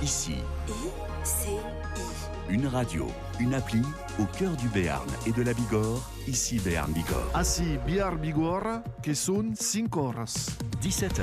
Ici. ICI. Une radio, une appli au cœur du Béarn et de la Bigorre. Ici Béarn Bigorre. Ici Béarn Bigorre, qui sont 5 heures. 17h.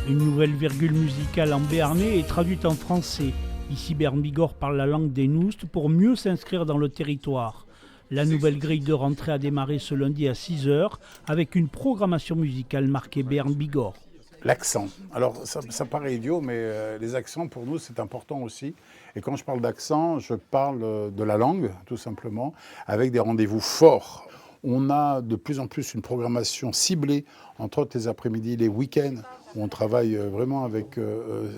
Une nouvelle virgule musicale en béarnais est traduite en français. Ici Béarn Bigorre parle la langue des Noustes pour mieux s'inscrire dans le territoire. La nouvelle grille de rentrée a démarré ce lundi à 6h avec une programmation musicale marquée Béarn Bigorre. L'accent. Alors ça paraît idiot, mais les accents pour nous c'est important aussi. Et quand je parle d'accent, je parle de la langue tout simplement, avec des rendez-vous forts. On a de plus en plus une programmation ciblée, entre autres les après-midi, les week-ends, où on travaille vraiment avec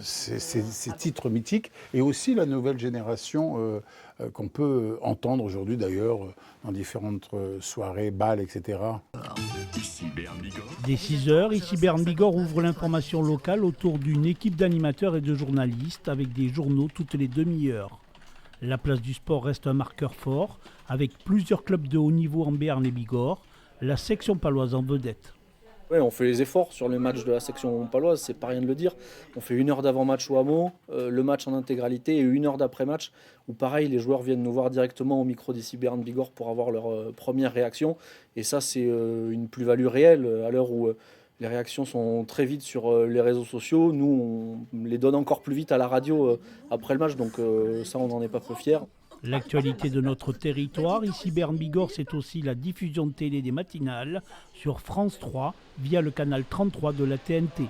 ces titres mythiques, et aussi la nouvelle génération qu'on peut entendre aujourd'hui d'ailleurs dans différentes soirées, bals, etc. Ici Béarn Bigorre. Dès 6h, ici Béarn Bigorre ouvre l'information locale autour d'une équipe d'animateurs et de journalistes avec des journaux toutes les demi-heures. La place du sport reste un marqueur fort, avec plusieurs clubs de haut niveau en Béarn et Bigorre, la section paloise en vedette. Ouais, on fait les efforts sur les matchs de la section paloise, c'est pas rien de le dire. On fait 1 heure d'avant-match au hameau, le match en intégralité et 1 heure d'après-match, où pareil, les joueurs viennent nous voir directement au micro d'ici Béarn Bigorre pour avoir leur première réaction. Et ça, c'est une plus-value réelle à l'heure où les réactions sont très vite sur les réseaux sociaux. Nous, on les donne encore plus vite à la radio après le match, donc ça, on n'en est pas peu fiers. L'actualité de notre territoire, ici Béarn Bigorre, c'est aussi la diffusion de télé des matinales sur France 3 via le canal 33 de la TNT.